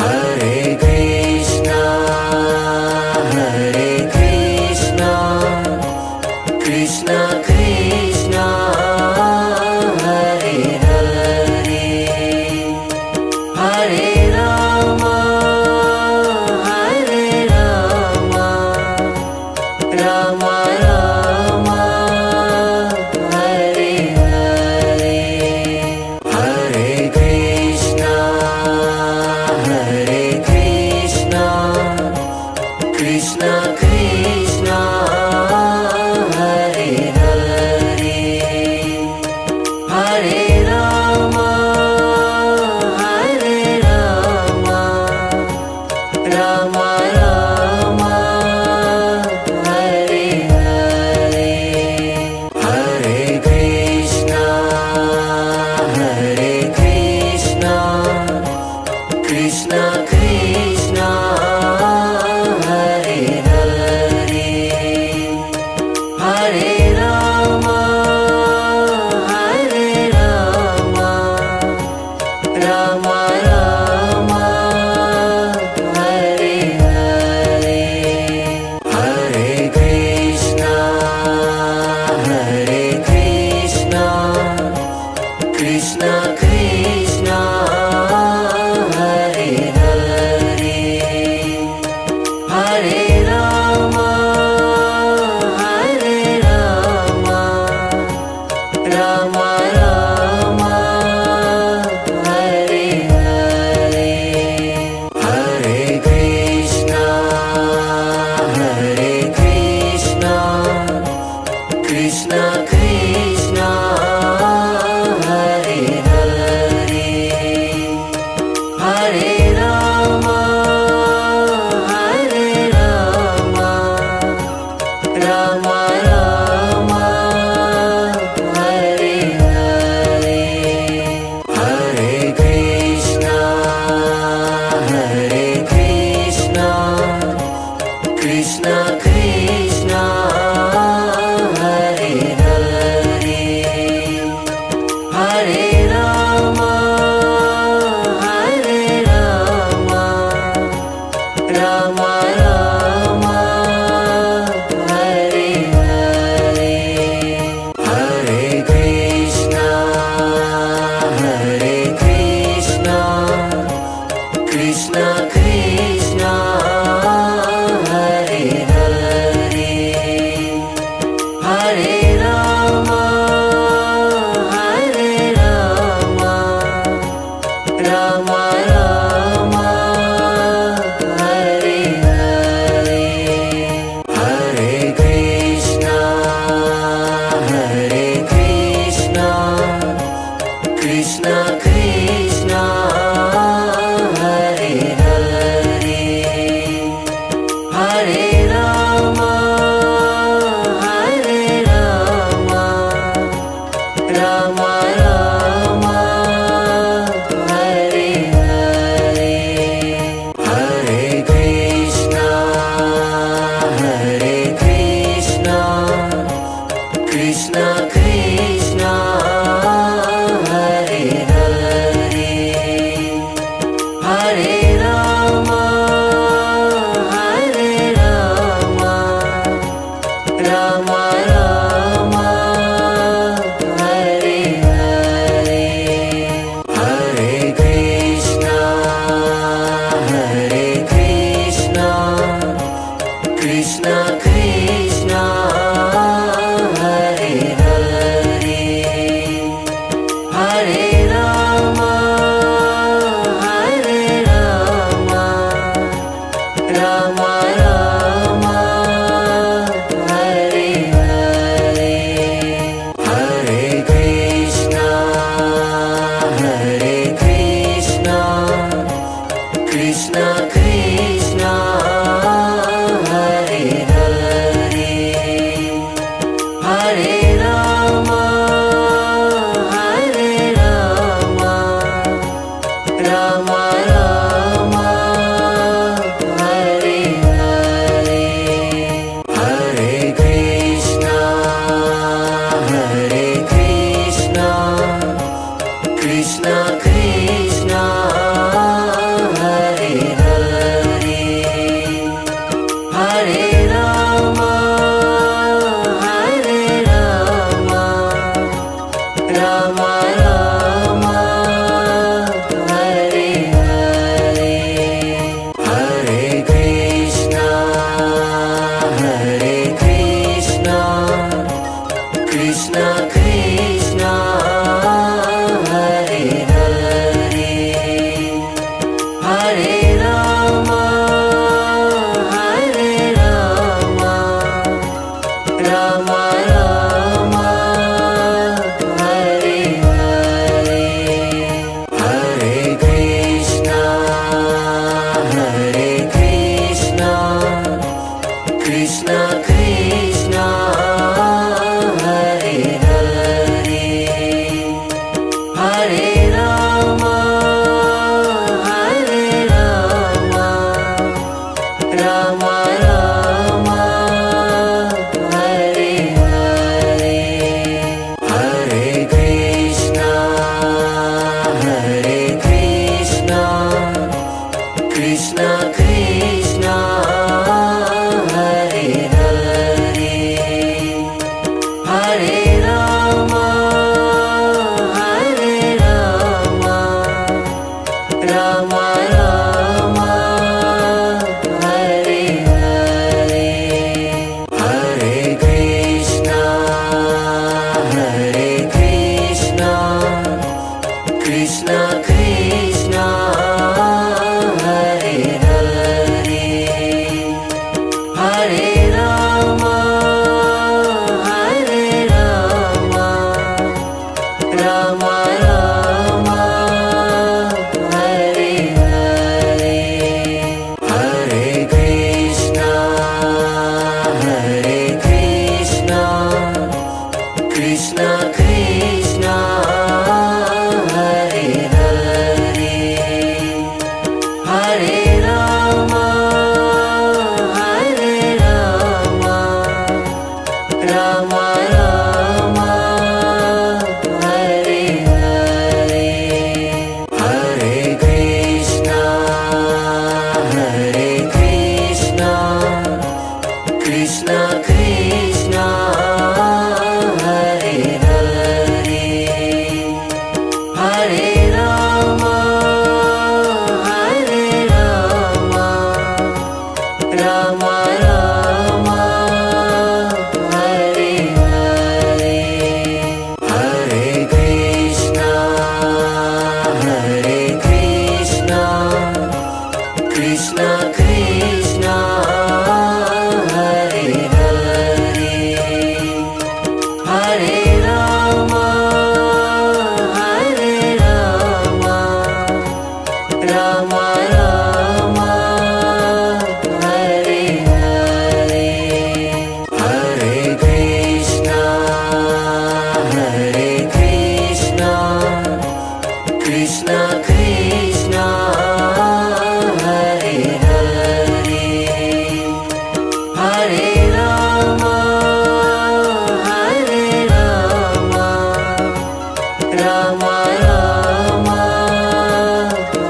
Hare Krishna, Hare Krishna, Krishna Krishna, Hare Hare, Hare Rama, Hare Rama, Rama Rama, Hare Hare, Hare Krishna, Hare Krishna, Krishna Krishna, Hare Hare, Hare Rama, Hare Rama, Rama Rama, Hare Hare, Hare Krishna, Hare Krishna, Krishna Krishna, Hare Hare, Hare Rama, Hare Rama, Rama Rama, Hare Hare, Hare Krishna, Hare Krishna, Krishna Krishna, Hare Hare, Hare Rama, Hare Rama, Rama Rama, Hare Hare, Hare Krishna, Hare Krishna, Krishna Krishna, Hare Hare, Hare Rama, Hare Rama, Rama Rama, Hare Hare, Hare Krishna, Hare Krishna, Krishna Krishna, Hare Hare, Hare Rama, Hare Rama, Rama Rama, Hare Hare, Hare Krishna, Hare Krishna, Krishna Krishna, Hare Hare, Hare Rama, Hare Rama, Rama Rama, Hare Hare, Hare Krishna, Hare Krishna, Krishna Krishna, Hare Hare, Hare Rama, Hare Rama, Rama Rama, Hare Hare, Hare Krishna, Hare Krishna, Krishna Krishna, Hare Hare, Hare Rama, Hare Rama, Rama Rama, Hare Hare, Hare Krishna, Hare Krishna, Krishna Krishna, Hare Hare, Hare Rama, Hare Rama, Rama Rama, Hare Hare, Hare Krishna, Hare Krishna, Krishna Krishna, Hare Hare, Hare Rama, Hare Rama, Rama Rama, Hare Hare, Hare Krishna, Hare Krishna, Krishna Krishna, Hare Krishna Krishna Hare Hare Hare Rama Hare Rama Rama Rama Hare Hare Hare Krishna Krishna Krishna Hare Hare Hare Rama Hare Rama Rama Rama Hare Hare Hare Krishna Krishna Krishna Hare Hare Hare Rama Hare Rama Rama Rama Hare Hare Hare Krishna Krishna Krishna Hare Hare Hare Rama Hare Rama Rama Rama Hare Hare Hare Krishna Krishna Krishna Hare Hare Hare Rama Hare Rama Rama Rama Hare Hare Hare Krishna Krishna Krishna Hare Hare Hare Rama Hare Rama Rama Rama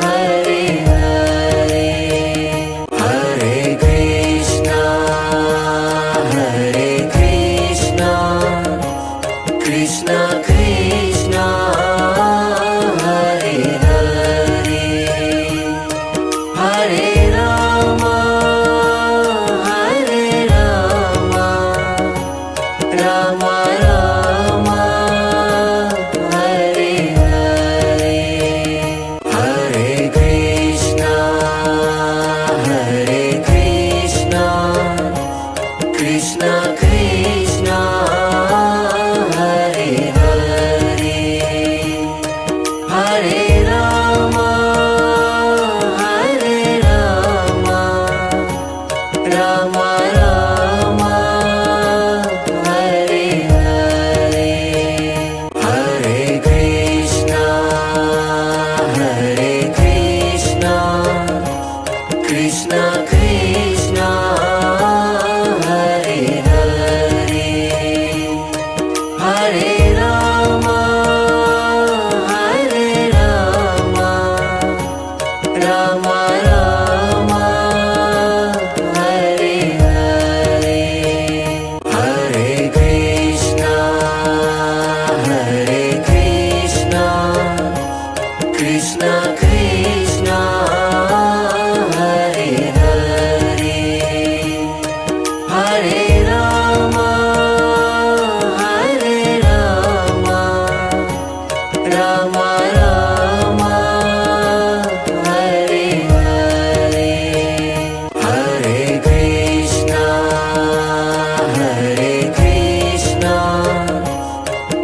Hare Hare Hare Krishna Krishna Krishna Hare Hare Hare Rama Hare Rama Rama Rama Hare Hare Hare Krishna Krishna Krishna Hare Hare Hare Rama Hare Rama Rama Rama Hare Hare Hare Krishna Krishna Krishna Hare Hare Hare Rama Hare Rama Rama Rama Hare Hare Hare Krishna Krishna Krishna Hare Hare Hare Rama Hare Rama Rama Rama Hare Hare Hare Krishna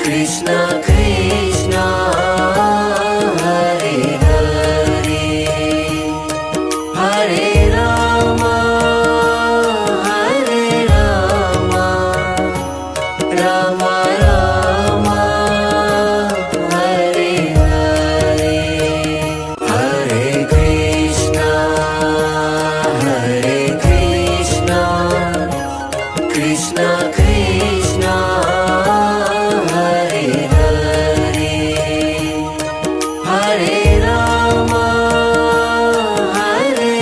Krishna Krishna Hare Hare Hare Rama Hare Rama Rama Rama Hare Hare Hare Krishna Krishna Krishna Hare Hare Hare Rama Hare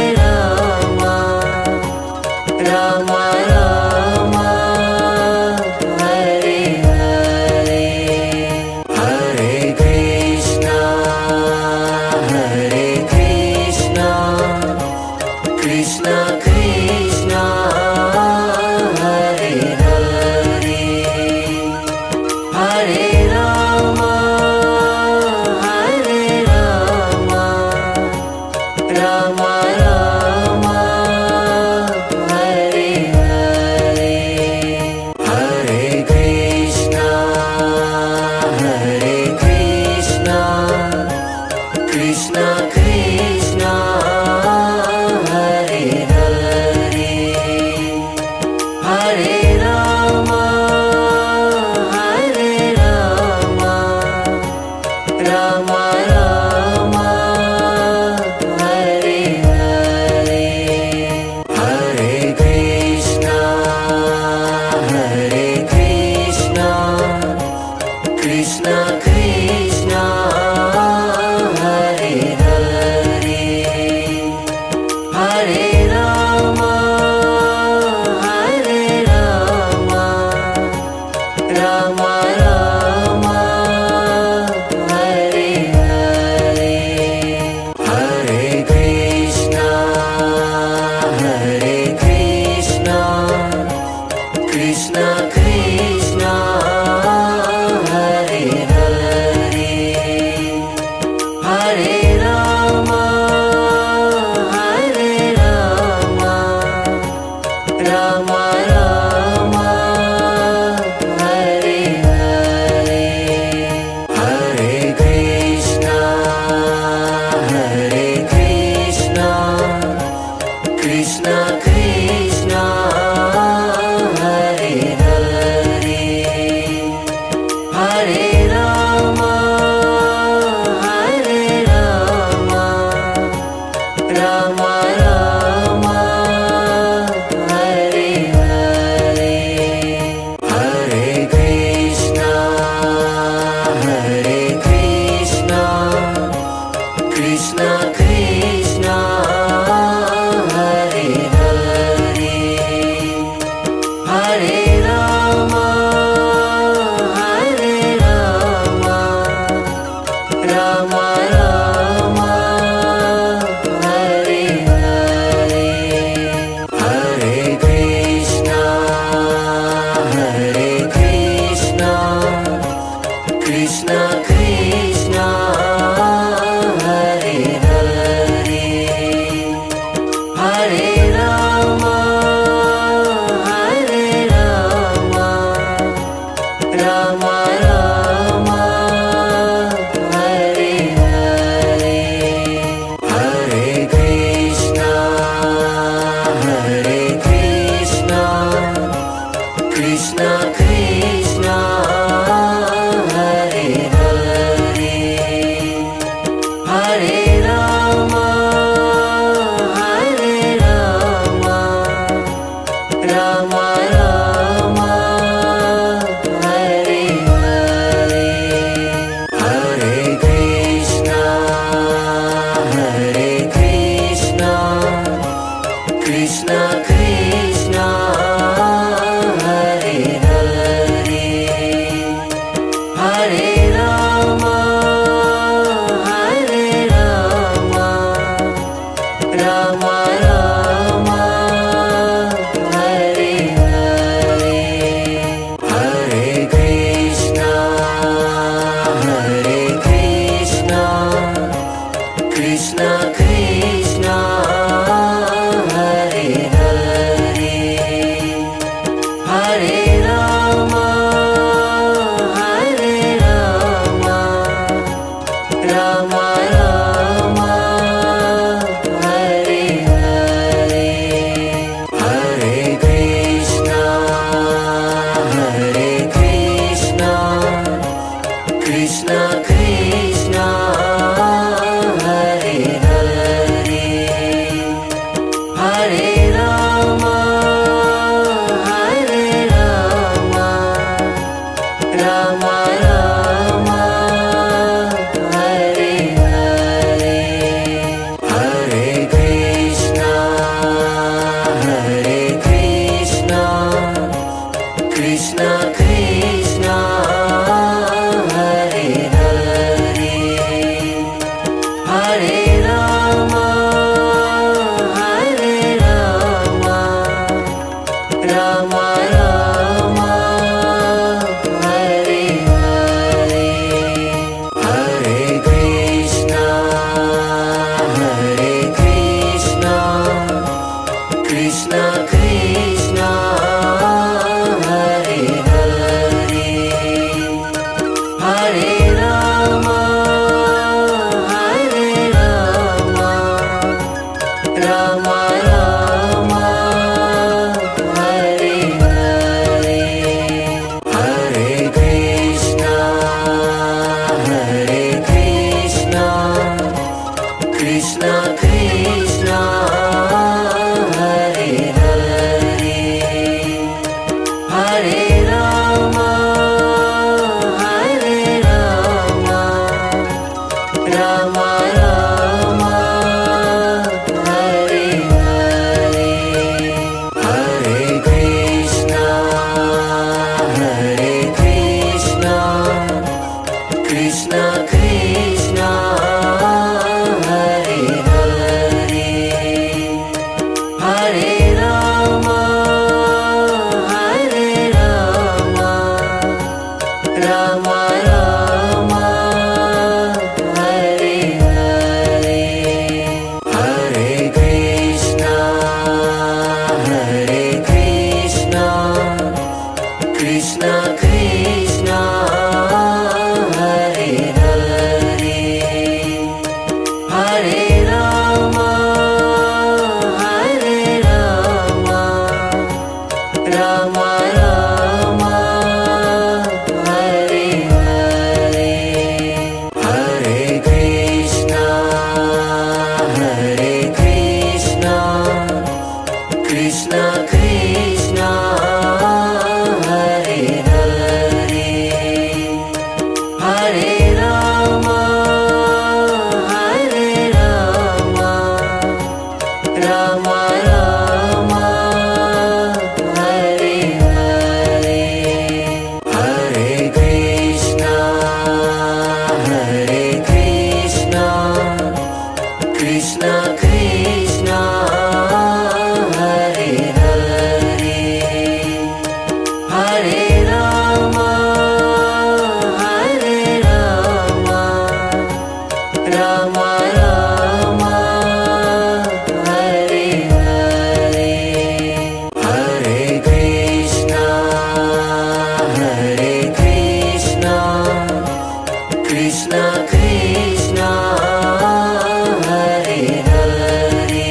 Rama Rama, Hare Hare, Hare Krishna, Hare Krishna, Krishna Krishna, Hare Hare, Hare Rama, Hare Rama, Rama Rama, Hare Hare, Hare Krishna, Hare Krishna, Krishna Krishna, Hare Hare, Hare Rama, Hare Rama, Rama Rama, Hare Hare, Hare Krishna, Hare Krishna, Krishna Krishna, Hare Hare, Hare Rama, Hare Rama, Rama Rama, Hare Hare, Hare Krishna, Hare Krishna, Krishna Krishna, Hare Hare, Hare Rama, Hare Rama, Rama Rama, Hare Hare, Hare Krishna, Hare Krishna, Krishna Krishna, Hare Hare, Hare Rama, Hare Rama, Rama Rama, Hare Hare, Hare Krishna, Hare Krishna, Krishna Krishna, Hare Hare, Hare Rama, Hare Rama, Rama Rama, Hare Hare, Hare Krishna, Hare Krishna, Krishna Krishna, Hare Hare, Hare Rama, Hare Rama, Rama Rama, Hare Hare, Hare Krishna, Hare Krishna, Krishna Krishna, Hare Hare, Hare Rama, Hare Rama, Rama Rama, Hare Hare, Hare Krishna, Hare Krishna, Krishna Krishna, Hare Hare, Hare Rama, Hare Rama, Rama Rama, Hare Hare. Krishna Krishna Hare Hare Hare Rama Hare Rama Rama Rama Hare Hare Hare Krishna Krishna Krishna Hare Hare Hare Rama Hare Rama Rama Rama Hare Hare Hare Krishna Krishna Krishna Hare Hare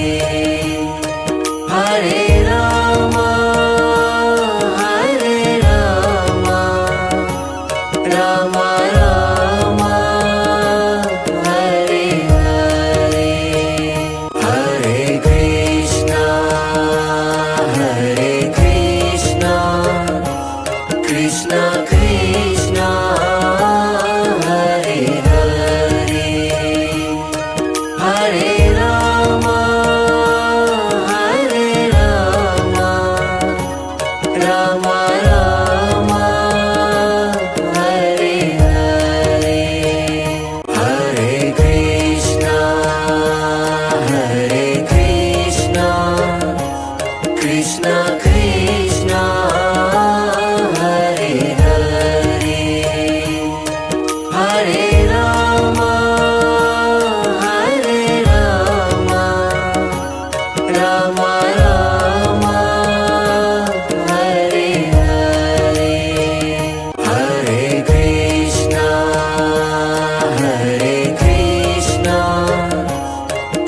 Hare Rama Hare Rama Rama Rama Hare Hare Hare Krishna Krishna Krishna Hare Hare Hare Rama Hare Rama Rama Rama Hare Hare Hare Krishna Krishna Krishna Hare Hare Hare Rama Hare Rama Rama Rama Hare Hare Hare Krishna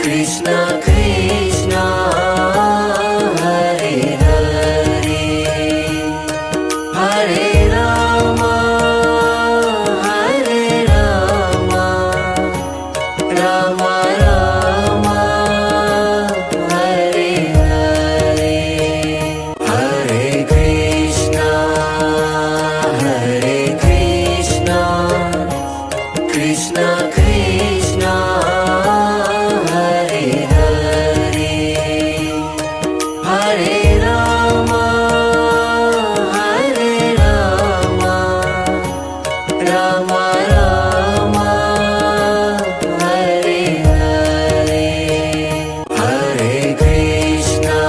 Krishna Krishna Hare Hare Hare Rama Hare Rama Rama Rama Hare Hare Hare Krishna Krishna Krishna Hare Hare Hare Rama Hare Rama Rama Rama Hare Hare Hare Krishna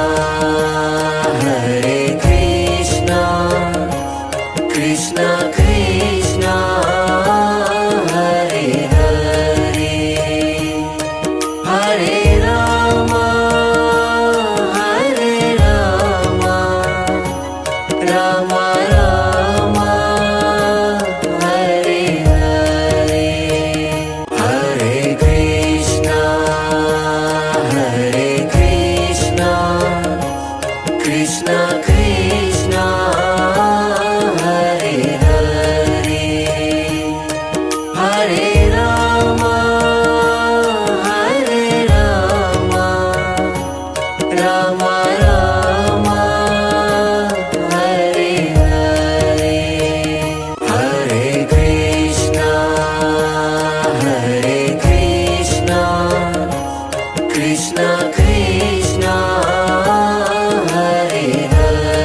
Krishna Krishna Hare Hare Hare Rama Hare Rama Rama Rama Hare Hare Hare Krishna Krishna Krishna Hare Hare Hare Rama Hare Rama Rama Rama Hare Hare Hare Krishna Krishna Krishna Hare Hare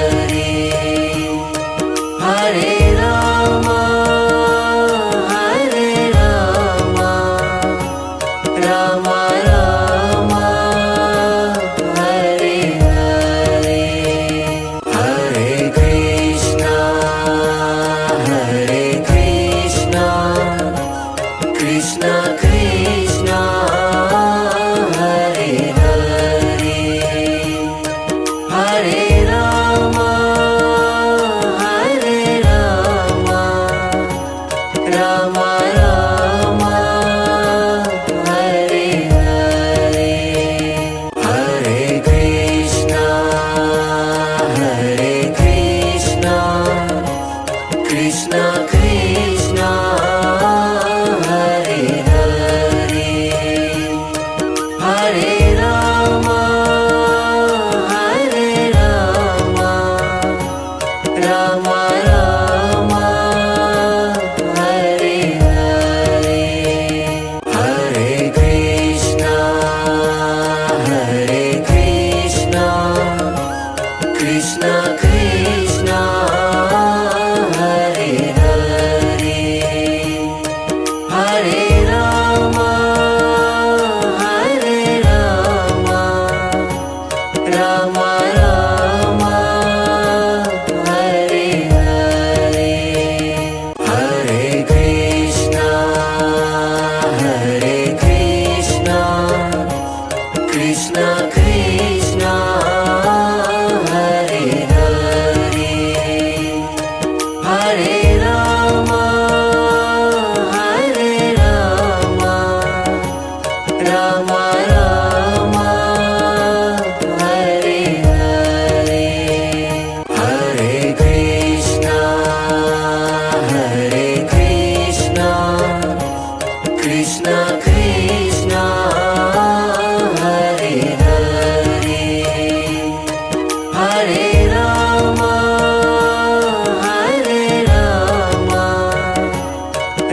Rama Rama, Hare Hare, Hare Krishna, Hare Krishna, Krishna Krishna, Hare Hare, Hare Rama, Hare Rama, Rama Rama, Hare Hare, Hare Krishna, Hare Krishna, Krishna Krishna, Hare Hare, Hare Rama, Hare Rama,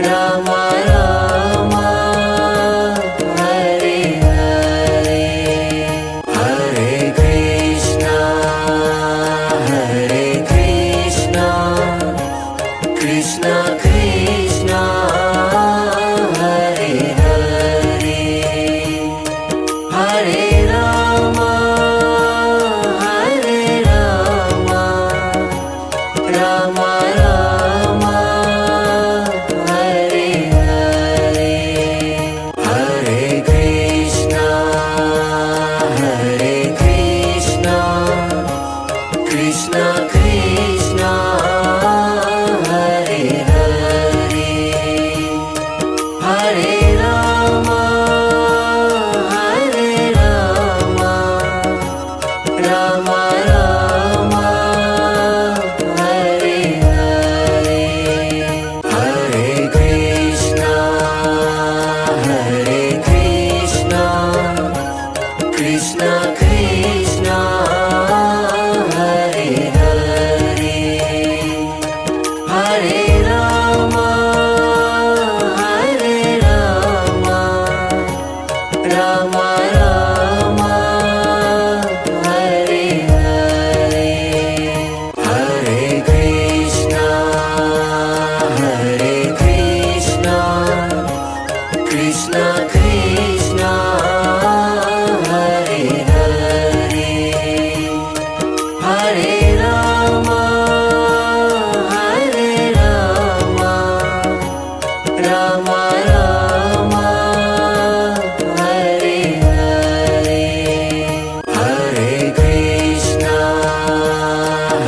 Rama Rama, Hare Hare, Hare Krishna, Hare Krishna, Krishna Krishna, Hare Hare, Hare Rama, Hare Rama, Rama Rama, Hare Hare, Hare Krishna, Hare Krishna, Krishna Krishna, Hare Hare, Hare Rama, Hare Rama, Rama Rama, Hare Hare, Hare Krishna, Hare Krishna, Krishna Krishna, Hare Hare, Hare Rama, Hare Rama, Rama Rama, Hare Hare, Hare Krishna, Hare Krishna, Krishna Krishna, Hare Hare, Hare Rama, Hare Rama, Rama Rama, Hare Hare, Hare Krishna,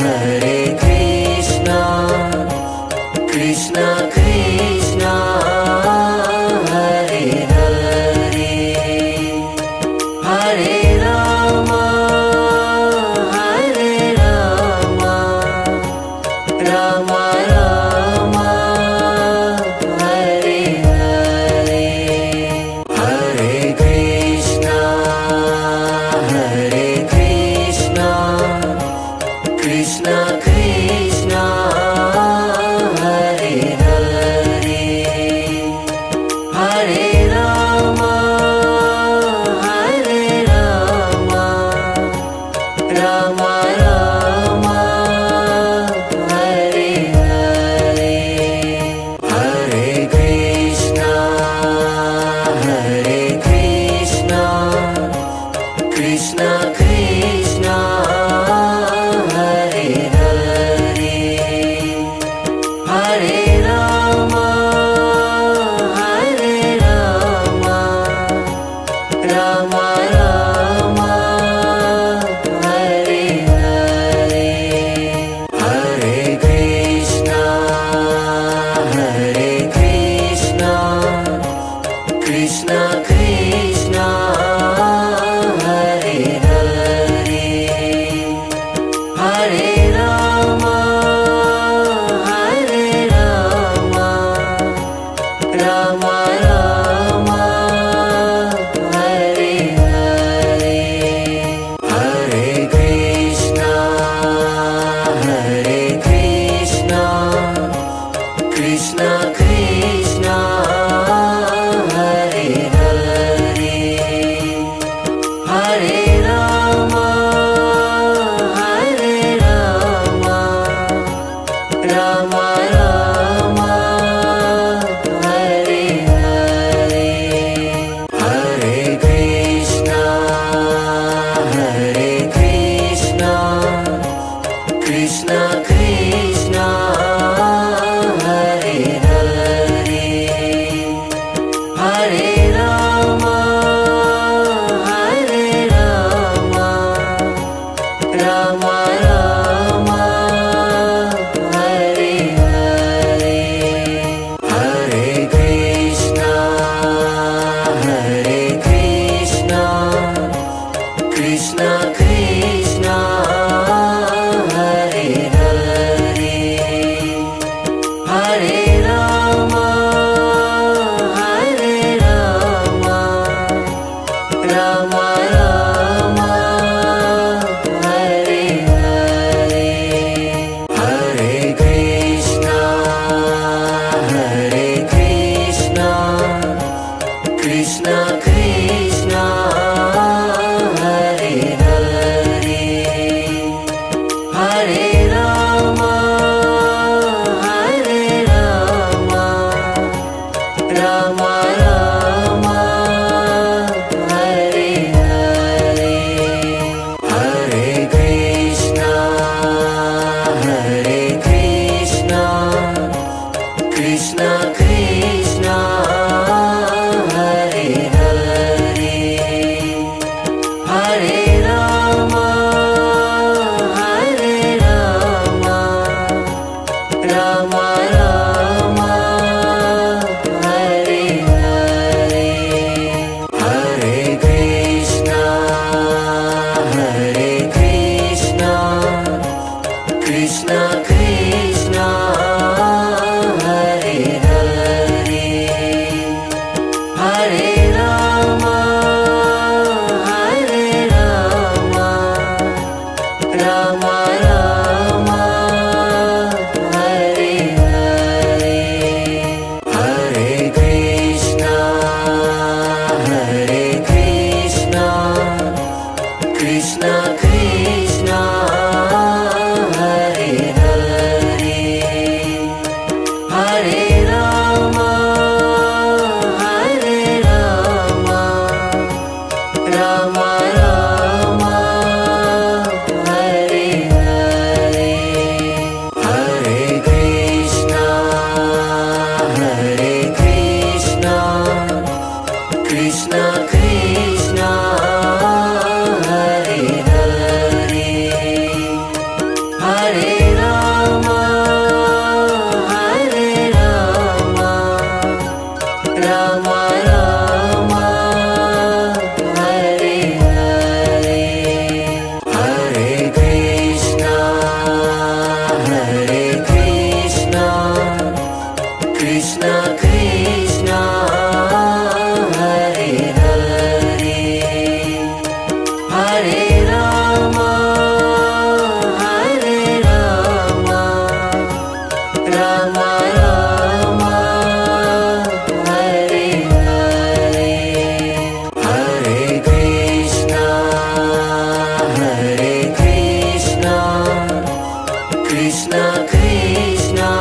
Hare Krishna, Krishna Krishna, Hare Hare, Hare Rama, Hare Rama, Rama Rama, Hare Hare, Hare Krishna, Hare Krishna, Krishna Krishna, Hare Hare, Hare Rama, Hare Rama, Rama Rama, Hare Hare, Hare Krishna, Hare Krishna, Krishna Krishna, Krishna Krishna Hare Hare Hare Rama Hare Rama Rama Rama Hare Hare Hare Krishna Krishna Krishna Hare Hare Hare Rama Hare Rama Rama Rama Hare Hare Hare Krishna Krishna Krishna Hare Hare Hare Rama Hare Rama Rama Rama Hare Hare Hare Krishna Krishna Krishna Hare Hare Hare Rama Hare Rama Rama Rama Hare Hare Hare Krishna Krishna Krishna Hare Hare Hare Rama Hare Rama Rama Rama Hare Hare Hare Krishna Krishna Krishna Hare Hare Hare Rama Hare Rama Rama Rama Hare Hare Hare Krishna Krishna Krishna Hare Hare Hare Rama Hare Rama Rama Rama Hare Hare Hare Krishna Krishna Krishna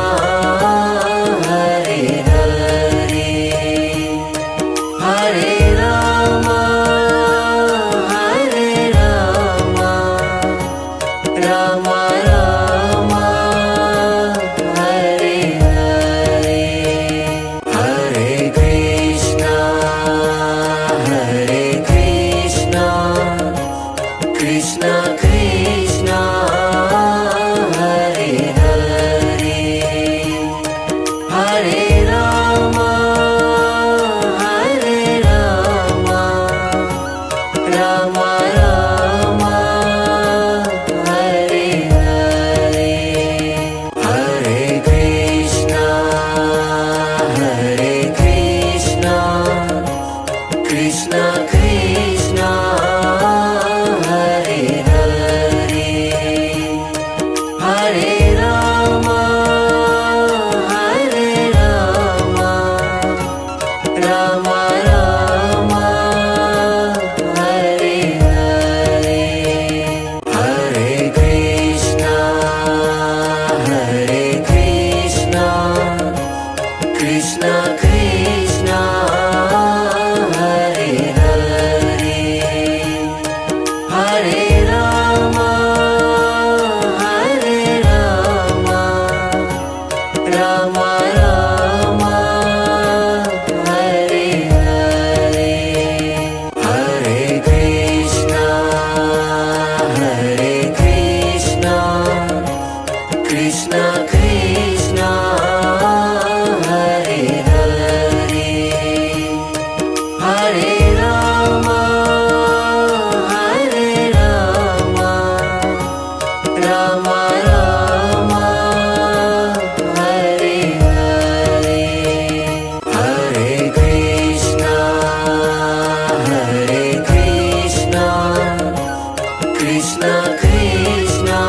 Hare Hare Hare Rama Hare Rama Rama Rama Hare Hare Hare Krishna Krishna Krishna Hare Hare Hare Rama Hare Rama Rama Rama Hare Hare Hare Krishna Krishna Krishna Hare Hare Krishna Krishna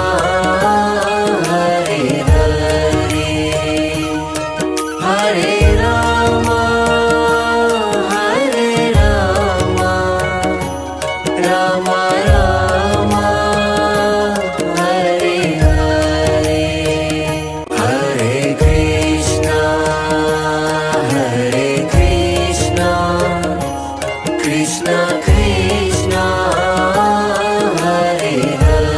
Hare Hare Hare Rama Hare Rama Rama Rama Hare Hare Hare Krishna Krishna Krishna Hare Hare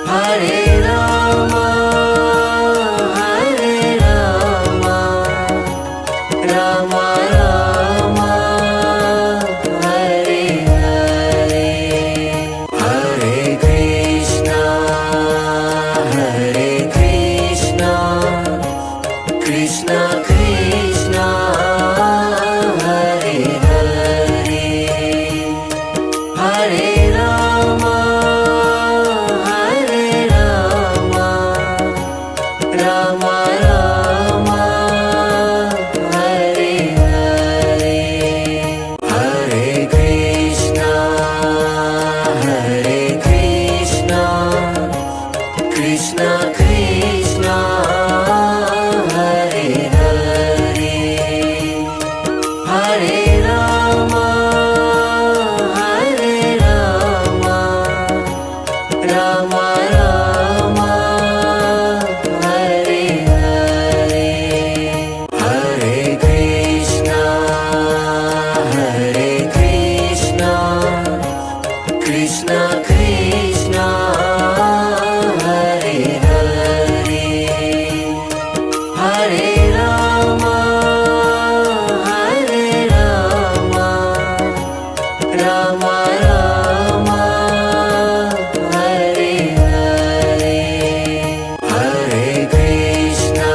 Hare Rama Hare Rama Rama Rama Hare Hare Hare Krishna Krishna Krishna Hare Hare Hare Rama Hare Rama Rama Rama Hare Hare Hare Krishna Krishna Krishna Hare Hare Hare Rama Hare Rama Rama Rama Hare Hare Hare Krishna Krishna Krishna Hare Hare Hare Rama Hare Rama Rama Rama Hare Hare Hare Krishna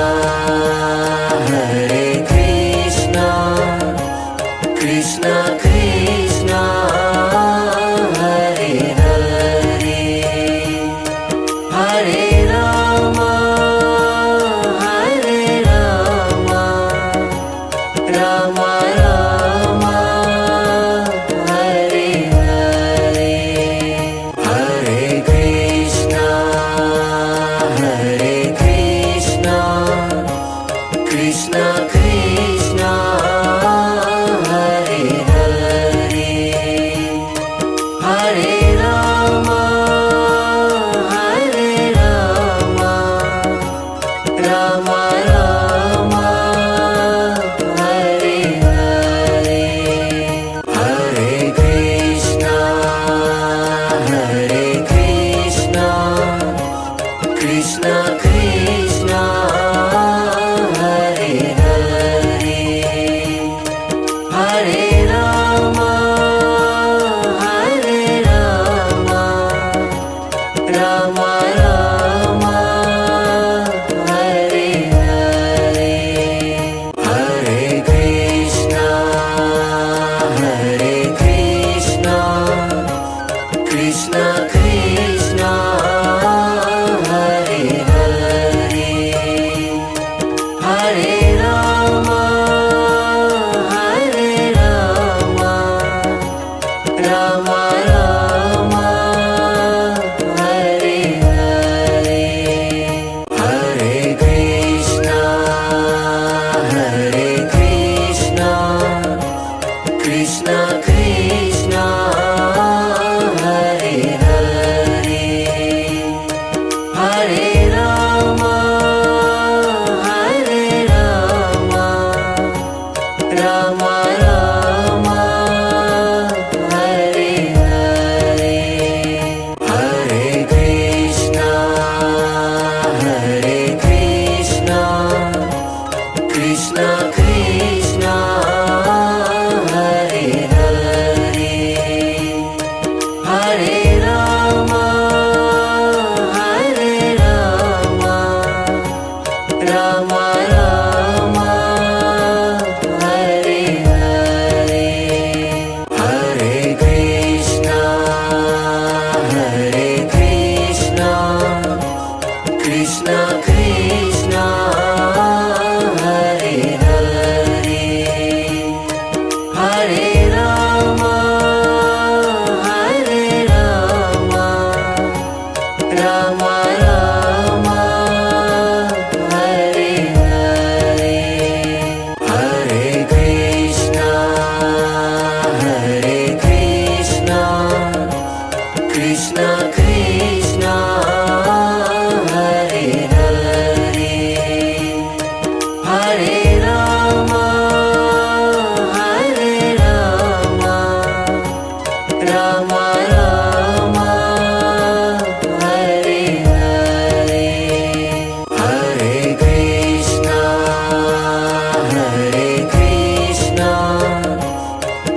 Krishna Krishna Hare Hare Krishna Krishna Hare Hare Hare Rama Hare Rama Rama Rama Hare Hare Hare Krishna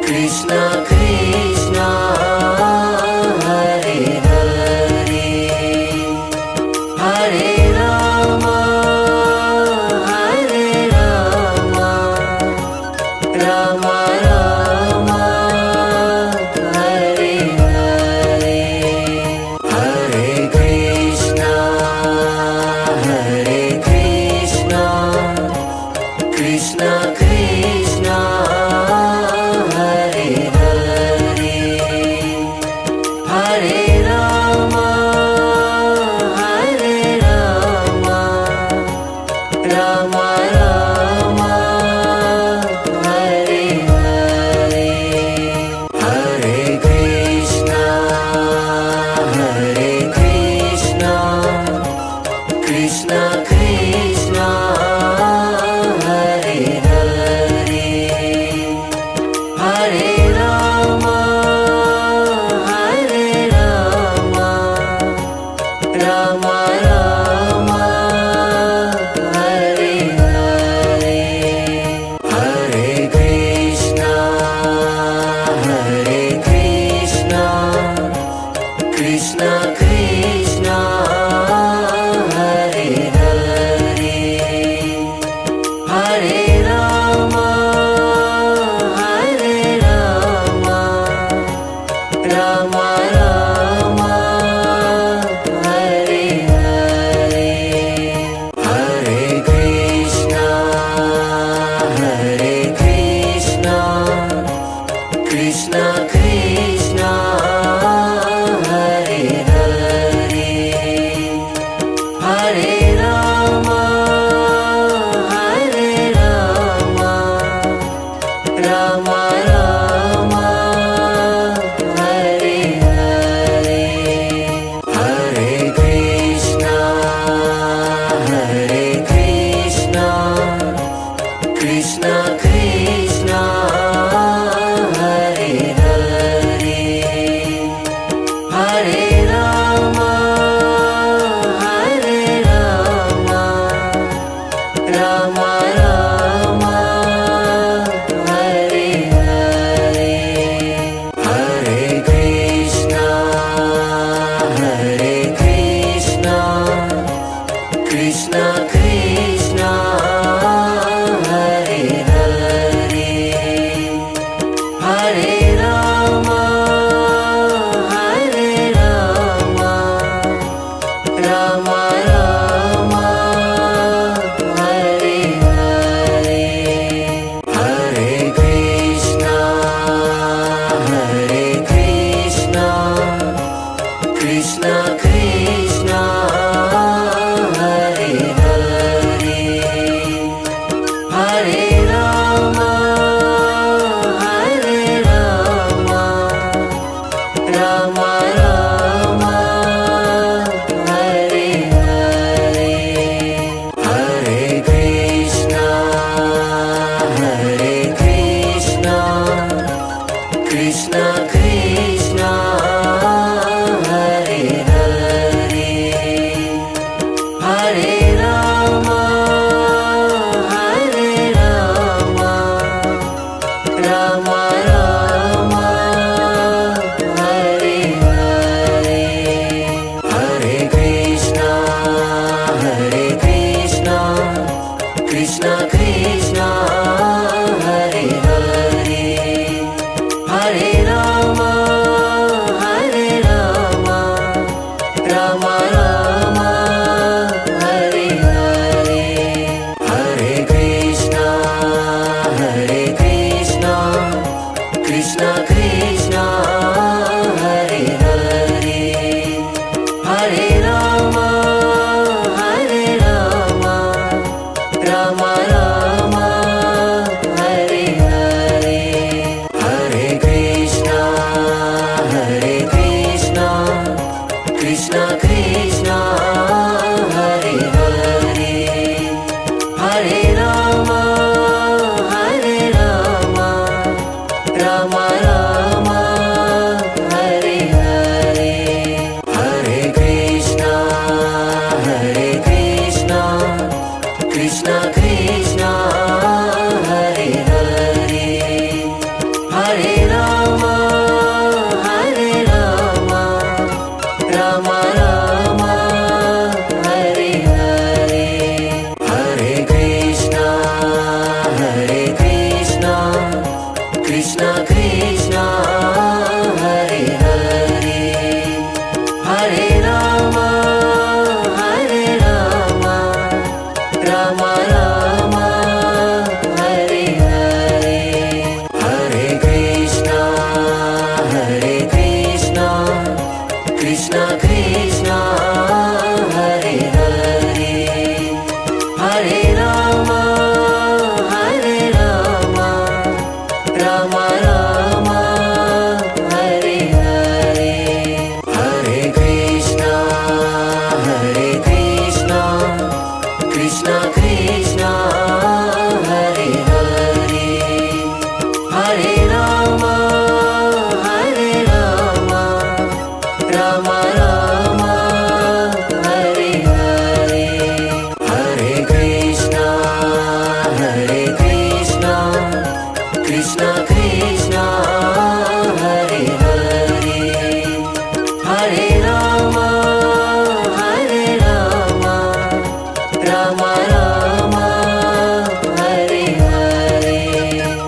Krishna Krishna Hare Hare Hare Rama Hare Rama Rama Rama Hare Hare Hare Krishna Krishna Krishna Hare Hare Hare Rama Hare Rama Rama Rama Hare Hare Hare Krishna Krishna Krishna Hare Hare Hare Rama Hare Rama Rama Rama Hare Hare Hare Krishna Krishna Krishna Hare Hare Hare Rama Hare Rama Rama Rama Hare Hare Hare Krishna Krishna Krishna Hare Hare Hare Rama Hare Rama Rama Rama Hare Hare Hare Krishna Krishna Krishna Hare Hare Hare Rama Hare Rama Rama Rama Hare Hare Hare Krishna Krishna Krishna Hare Hare Hare Rama Hare Rama Rama Rama Hare Hare Hare Krishna Krishna Krishna Hare Hare Hare Rama Hare Rama Rama Rama Hare Hare Hare Krishna Krishna Krishna Hare Hare Hare Rama Hare Rama Rama Rama Hare Hare Krishna Krishna Hare Hare Hare Rama Rama Rama Hare Hare Hare Krishna Krishna Krishna Hare Hare Hare Rama Rama Rama Hare Hare Hare Krishna Krishna Krishna Hare